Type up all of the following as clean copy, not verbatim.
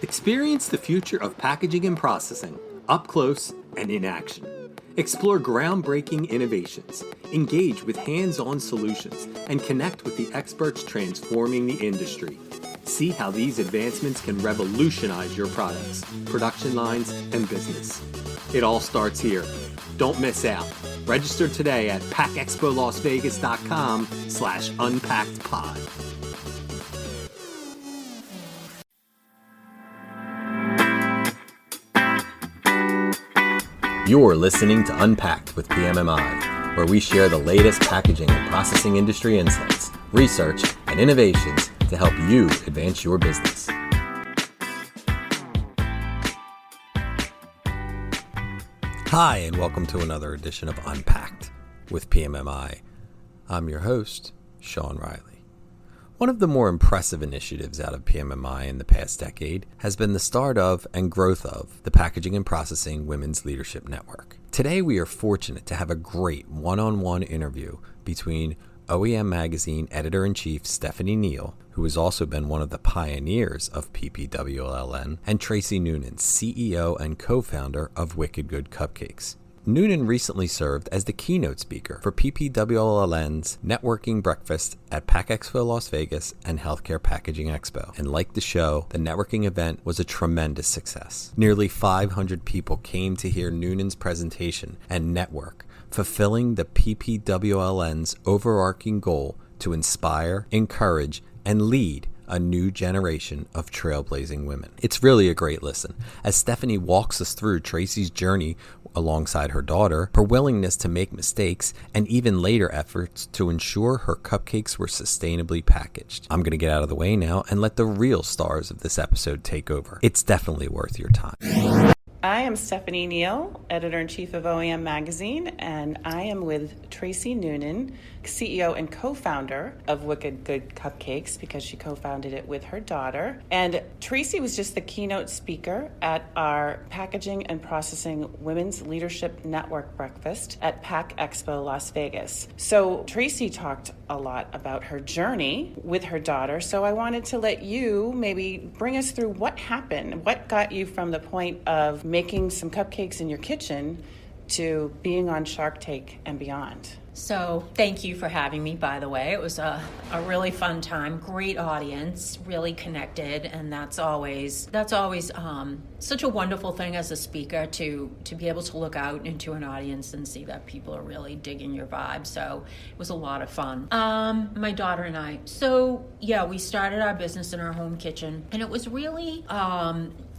Experience the future of packaging and processing up close and in action. Explore groundbreaking innovations, engage with hands-on solutions, and connect with the experts transforming the industry. See how these advancements can revolutionize your products, production lines, and business. It all starts here. Don't miss out. Register today at packexpolasvegas.com/unpackedpod. You're listening to Unpacked with PMMI, where we share the latest packaging and processing industry insights, research, and innovations to help you advance your business. Hi, and welcome to another edition of Unpacked with PMMI. I'm your host, Sean Riley. One of the more impressive initiatives out of PMMI in the past decade has been the start of and growth of the Packaging and Processing Women's Leadership Network. Today we are fortunate to have a great one-on-one interview between OEM Magazine Editor-in-Chief Stephanie Neal, who has also been one of the pioneers of PPWLN, and Tracey Noonan, CEO and co-founder of Wicked GoodCupcakes. Noonan recently served as the keynote speaker for PPWLN's networking breakfast at Pack Expo Las Vegas and Healthcare Packaging Expo. And like the show, the networking event was a tremendous success. Nearly 500 people came to hear Noonan's presentation and network, fulfilling the PPWLN's overarching goal to inspire, encourage, and lead a new generation of trailblazing women. It's really a great listen, as Stephanie walks us through Tracey's journey alongside her daughter, her willingness to make mistakes, and even later efforts to ensure her cupcakes were sustainably packaged. I'm going to get out of the way now and let the real stars of this episode take over. It's definitely worth your time. I am Stephanie Neal, Editor-in-Chief of OEM Magazine, and I am with Tracey Noonan, CEO and co-founder of Wicked GoodCupcakes, because she co-founded it with her daughter. And Tracey was just the keynote speaker at our Packaging and Processing Women's Leadership Network breakfast at Pack Expo Las Vegas. So Tracey talked a lot about her journey with her daughter, so I wanted to let you maybe bring us through what happened. What got you from the point of making some cupcakes in your kitchen to being on Shark Tank and beyond? So thank you for having me, by the way. It was a really fun time, great audience, really connected, and that's always such a wonderful thing as a speaker to be able to look out into an audience and see that people are really digging your vibe. So it was a lot of fun. My daughter and I. So yeah, we started our business in our home kitchen, and it was really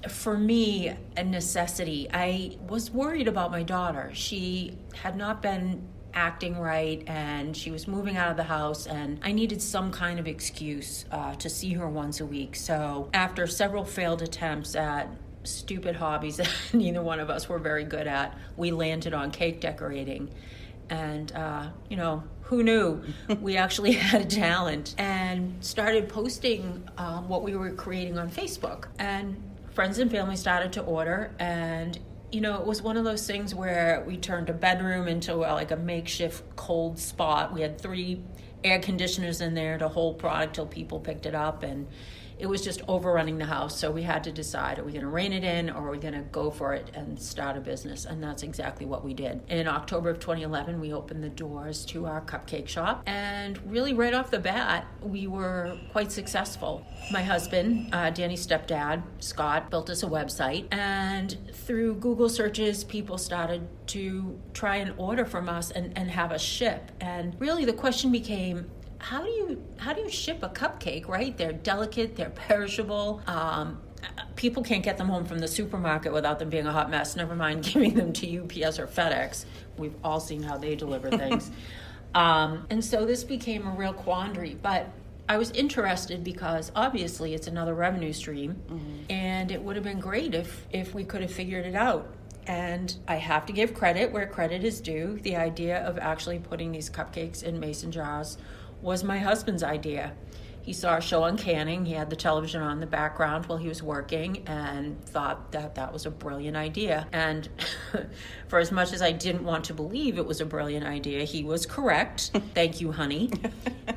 for me a necessity. I was worried about my daughter. She had not been acting right, and she was moving out of the house, and I needed some kind of excuse to see her once a week. So after several failed attempts at stupid hobbies that neither one of us were very good at, we landed on cake decorating. And who knew? We actually had a talent, and started posting what we were creating on Facebook, and friends and family started to order. And it was one of those things where we turned a bedroom into like a makeshift cold spot. We had 3 air conditioners in there to hold product till people picked it up, and it was just overrunning the house. So we had to decide, are we going to rein it in, or are we going to go for it and start a business? And that's exactly what we did. In October of 2011, we opened the doors to our cupcake shop, and really right off the bat, we were quite successful. My husband, Danny's stepdad, Scott, built us a website, and through Google searches, people started to try and order from us and have us ship. And really the question became, how do you ship a cupcake, right? They're delicate, they're perishable. People can't get them home from the supermarket without them being a hot mess, never mind giving them to UPS or FedEx. We've all seen how they deliver things. And so this became a real quandary, but I was interested because obviously it's another revenue stream, and it would have been great if we could have figured it out. And I have to give credit where credit is due. The idea of actually putting these cupcakes in mason jars was my husband's idea. He saw a show on canning. He had the television on in the background while he was working and thought that was a brilliant idea. And for as much as I didn't want to believe it was a brilliant idea, he was correct. Thank you, honey.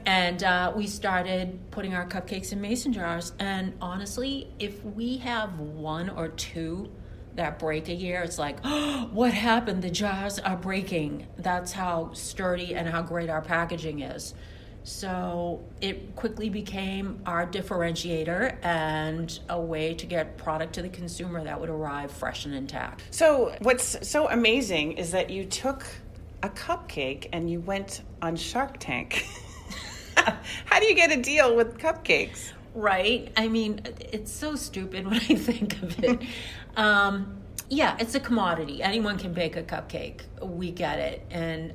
And we started putting our cupcakes in mason jars. And honestly, if we have one or two that break a year, it's like, oh, what happened? The jars are breaking. That's how sturdy and how great our packaging is. So it quickly became our differentiator and a way to get product to the consumer that would arrive fresh and intact. So what's so amazing is that you took a cupcake and you went on Shark Tank. How do you get a deal with cupcakes? Right? I mean, it's so stupid when I think of it. Yeah, it's a commodity. Anyone can bake a cupcake. We get it. And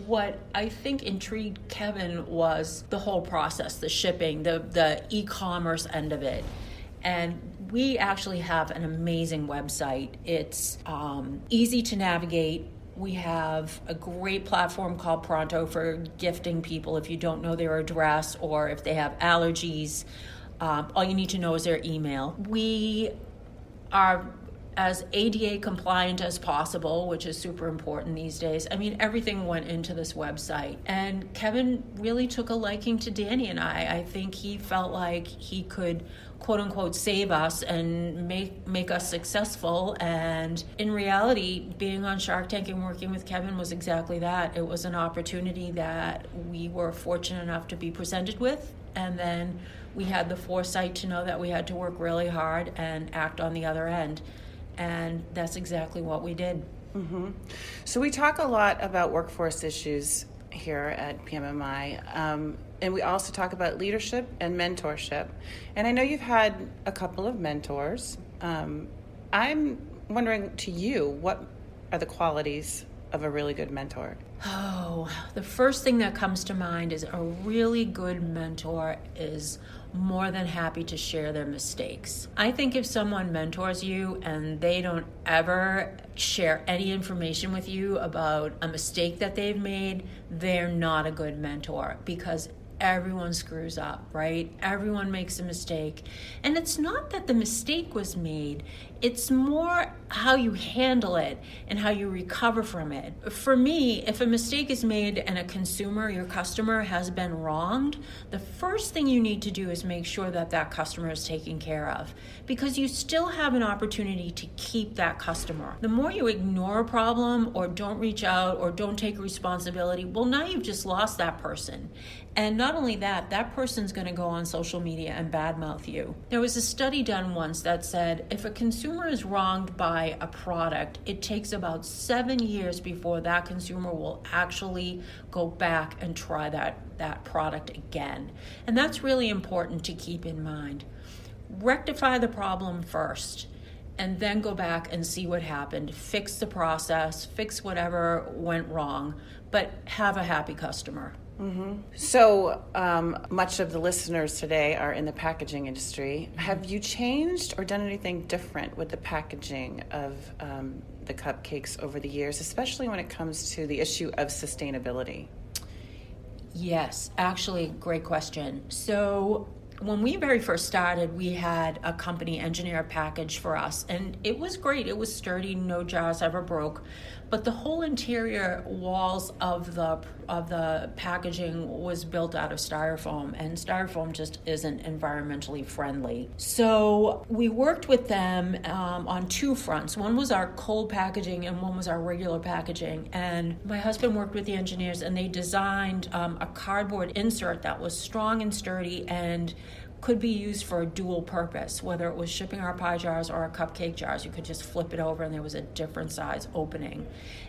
what I think intrigued Kevin was the whole process, the shipping, the e-commerce end of it. And we actually have an amazing website. It's easy to navigate. We have a great platform called Pronto for gifting people if you don't know their address or if they have allergies. All you need to know is their email. We are as ADA compliant as possible, which is super important these days. I mean, everything went into this website. And Kevin really took a liking to Danny and I. I think he felt like he could, quote unquote, save us and make us successful. And in reality, being on Shark Tank and working with Kevin was exactly that. It was an opportunity that we were fortunate enough to be presented with. And then we had the foresight to know that we had to work really hard and act on the other end. And that's exactly what we did. Mm-hmm. So we talk a lot about workforce issues here at PMMI, and we also talk about leadership and mentorship. And I know you've had a couple of mentors. I'm wondering to you, what are the qualities of a really good mentor? Oh, the first thing that comes to mind is a really good mentor is more than happy to share their mistakes. I think if someone mentors you and they don't ever share any information with you about a mistake that they've made, they're not a good mentor, because everyone screws up, right? Everyone makes a mistake. And it's not that the mistake was made, it's more how you handle it and how you recover from it. For me, if a mistake is made and a consumer, your customer, has been wronged, the first thing you need to do is make sure that that customer is taken care of, because you still have an opportunity to keep that customer. The more you ignore a problem or don't reach out or don't take responsibility, well, now you've just lost that person. And not only that, that person's going to go on social media and badmouth you. There was a study done once that said if a consumer is wronged by a product, it takes about 7 years before that consumer will actually go back and try that product again. And that's really important to keep in mind. Rectify the problem first, and then go back and see what happened. Fix the process, fix whatever went wrong, but have a happy customer. Mm-hmm. So much of the listeners today are in the packaging industry. Have you changed or done anything different with the packaging of the cupcakes over the years, especially when it comes to the issue of sustainability? Yes, actually, great question. So when we very first started, we had a company engineer a package for us, and it was great. It was sturdy, no jars ever broke. But the whole interior walls of the packaging was built out of styrofoam, and styrofoam just isn't environmentally friendly. So we worked with them on two fronts. One was our cold packaging and one was our regular packaging. And my husband worked with the engineers, and they designed a cardboard insert that was strong and sturdy and could be used for a dual purpose, whether it was shipping our pie jars or our cupcake jars. You could just flip it over and there was a different size opening.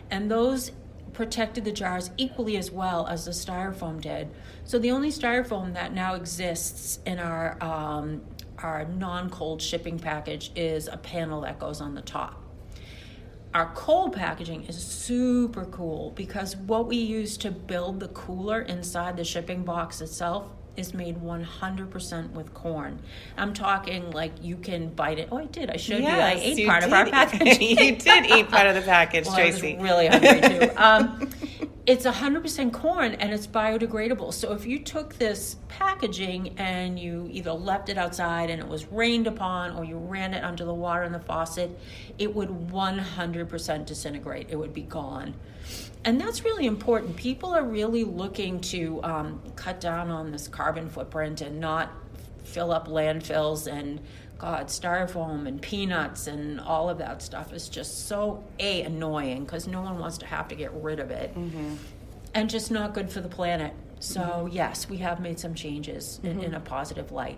And those protected the jars equally as well as the styrofoam did. So the only styrofoam that now exists in our non-cold shipping package is a panel that goes on the top. Our cold packaging is super cool because what we use to build the cooler inside the shipping box itself is made 100% with corn. I'm talking like you can bite it. Oh, I did. I showed yes, you. I ate part of our package. You did eat part of the package, well, Tracey. I was really hungry too. it's 100% corn and it's biodegradable. So if you took this packaging and you either left it outside and it was rained upon, or you ran it under the water in the faucet, it would 100% disintegrate. It would be gone. And that's really important. People are really looking to cut down on this carbon footprint and not fill up landfills, and styrofoam and peanuts and all of that stuff is just so annoying, because no one wants to have to get rid of it, and just not good for the planet. So yes, we have made some changes in a positive light.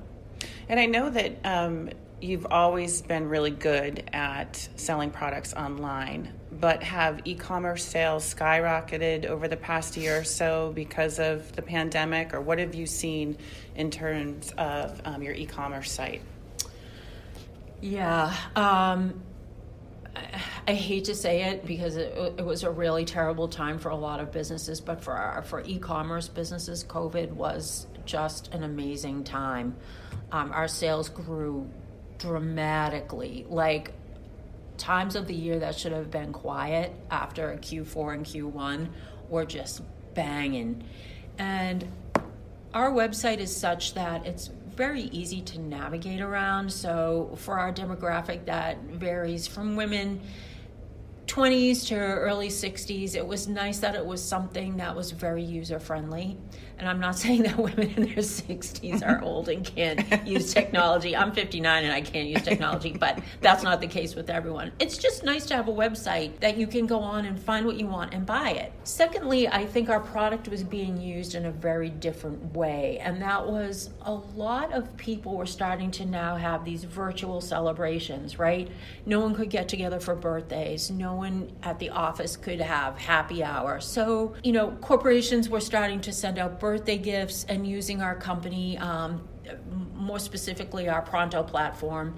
And I know that you've always been really good at selling products online, but have e-commerce sales skyrocketed over the past year or so because of the pandemic, or what have you seen in terms of your e-commerce site? Yeah, I hate to say it, because it was a really terrible time for a lot of businesses, but for e-commerce businesses, COVID was just an amazing time. Our sales grew dramatically. Like, times of the year that should have been quiet after Q4 and Q1 were just banging. And our website is such that it's very easy to navigate around. So for our demographic, that varies from women 20s to early 60s. It was nice that it was something that was very user-friendly. And I'm not saying that women in their 60s are old and can't use technology. I'm 59 and I can't use technology, but that's not the case with everyone. It's just nice to have a website that you can go on and find what you want and buy it. Secondly, I think our product was being used in a very different way, and that was a lot of people were starting to now have these virtual celebrations, right? No one could get together for birthdays. No one at the office could have happy hour. So, corporations were starting to send out birthday gifts and using our company, more specifically our Pronto platform.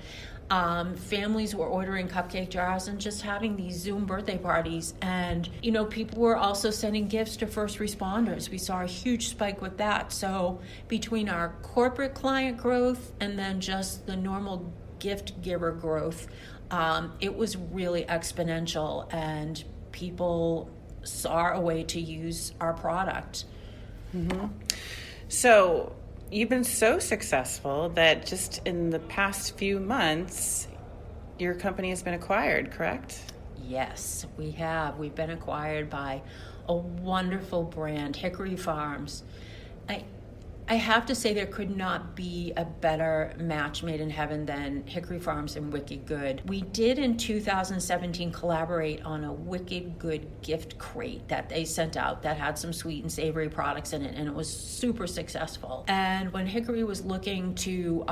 Families were ordering cupcake jars and just having these Zoom birthday parties. And, people were also sending gifts to first responders. We saw a huge spike with that. So between our corporate client growth and then just the normal gift giver growth, it was really exponential, and people saw a way to use our product. Mm-hmm. So you've been so successful that just in the past few months, your company has been acquired, correct? Yes, we have. We've been acquired by a wonderful brand, Hickory Farms. I have to say there could not be a better match made in heaven than Hickory Farms and Wicked Good. We did in 2017 collaborate on a Wicked Good gift crate that they sent out that had some sweet and savory products in it, and it was super successful. And when Hickory was looking to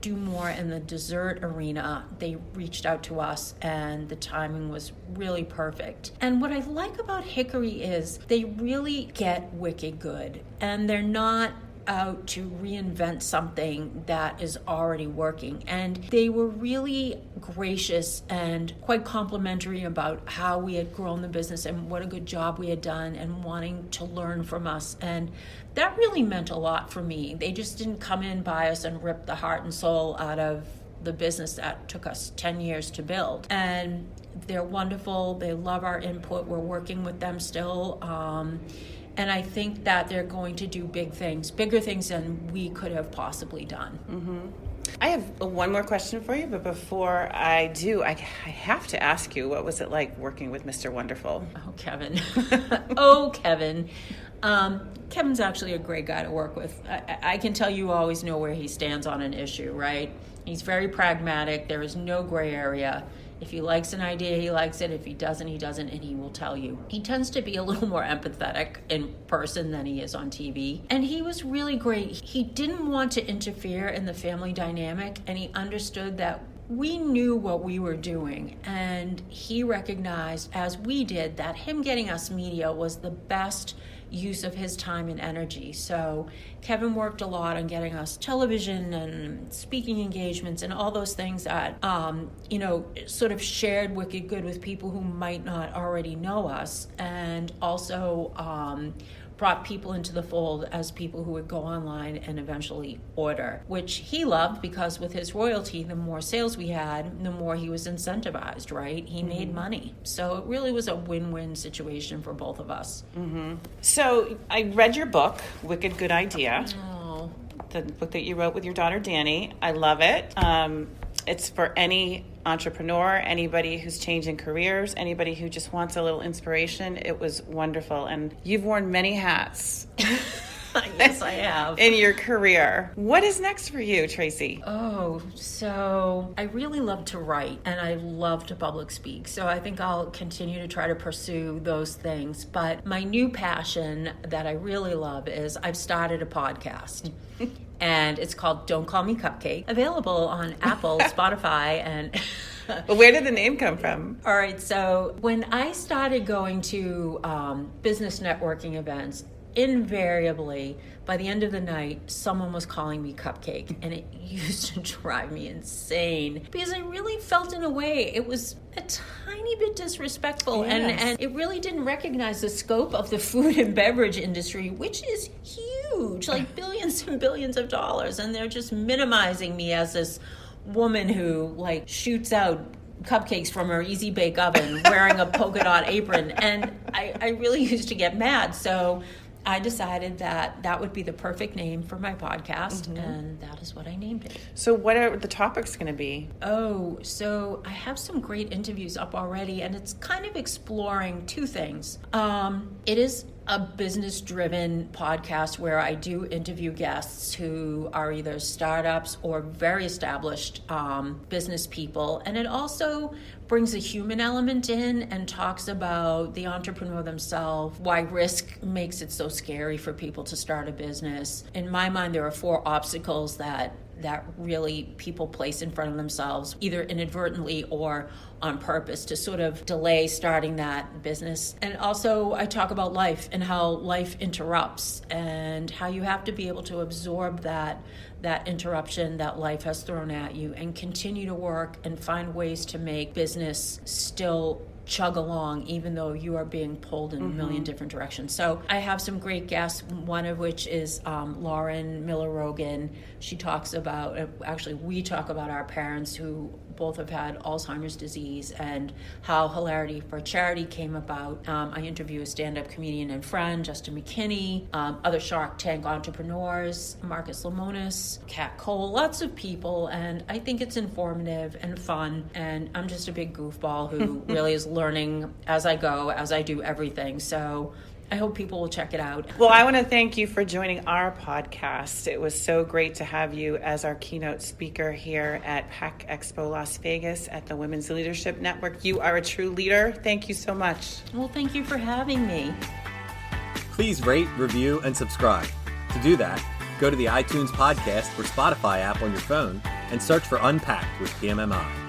do more in the dessert arena, they reached out to us, and the timing was really perfect. And what I like about Hickory is they really get Wicked Good, and they're not out to reinvent something that is already working. And they were really gracious and quite complimentary about how we had grown the business and what a good job we had done, and wanting to learn from us. And that really meant a lot for me. They just didn't come in, buy us, and rip the heart and soul out of the business that took us 10 years to build. And they're wonderful. They love our input. We're working with them still. And I think that they're going to do bigger things than we could have possibly done. Mm-hmm. I have one more question for you, but before I do, I have to ask you, what was it like working with Mr. Wonderful? Oh, Kevin. Kevin. Kevin's actually a great guy to work with. I can tell you always know where he stands on an issue, right? He's very pragmatic. There is no gray area. If he likes an idea, he likes it. If he doesn't, he doesn't, and he will tell you. He tends to be a little more empathetic in person than he is on TV. And he was really great. He didn't want to interfere in the family dynamic, and he understood that we knew what we were doing. And he recognized, as we did, that him getting us media was the best use of his time and energy. So Kevin worked a lot on getting us television and speaking engagements and all those things that, sort of shared Wicked Good with people who might not already know us, and also brought people into the fold as people who would go online and eventually order, which he loved because with his royalty, the more sales we had, the more he was incentivized, right? He made money. So it really was a win-win situation for both of us. So I read your book, Wicked Good Idea, Oh, the book that you wrote with your daughter, Danny. I love it. It's for any entrepreneur, anybody who's changing careers, anybody who just wants a little inspiration. It was wonderful. And you've worn many hats. yes, I have. In your career. What is next for you, Tracey? Oh, so I really love to write and I love to public speak. So I think I'll continue to try to pursue those things. But my new passion that I really love is I've started a podcast. And it's called Don't Call Me Cupcake, available on Apple, Spotify, and... Well, where did the name come from? All right, so when I started going to business networking events, invariably, by the end of the night, someone was calling me Cupcake, and it used to drive me insane because I really felt in a way it was a tiny bit disrespectful, Yes. and it really didn't recognize the scope of the food and beverage industry, which is huge, like billions and billions of dollars, and they're just minimizing me as this woman who like shoots out cupcakes from her Easy Bake Oven wearing a polka dot apron, and I really used to get mad. So I decided that that would be the perfect name for my podcast, and that is what I named it. So what are the topics going to be? Oh, so I have some great interviews up already, and it's kind of exploring two things. It is a business-driven podcast where I do interview guests who are either startups or very established business people, and it also brings a human element in and talks about the entrepreneur themselves, why risk makes it so scary for people to start a business. In my mind, there are 4 obstacles that really people place in front of themselves, either inadvertently or on purpose, to sort of delay starting that business. And also I talk about life and how life interrupts and how you have to be able to absorb that interruption that life has thrown at you and continue to work and find ways to make business still chug along, even though you are being pulled in a million different directions. So I have some great guests, one of which is Lauren Miller-Rogan. She talks about, actually we talk about our parents who both have had Alzheimer's disease and how Hilarity for Charity came about. I interview a stand-up comedian and friend, Justin McKinney, other Shark Tank entrepreneurs, Marcus Lemonis, Kat Cole, lots of people, and I think it's informative and fun, and I'm just a big goofball who really is learning as I go, as I do everything. So I hope people will check it out. Well, I want to thank you for joining our podcast. It was so great to have you as our keynote speaker here at PAC Expo Las Vegas at the Women's Leadership Network. You are a true leader. Thank you so much. Well, thank you for having me. Please rate, review, and subscribe. To do that, go to the iTunes podcast or Spotify app on your phone and search for Unpacked with PMMI.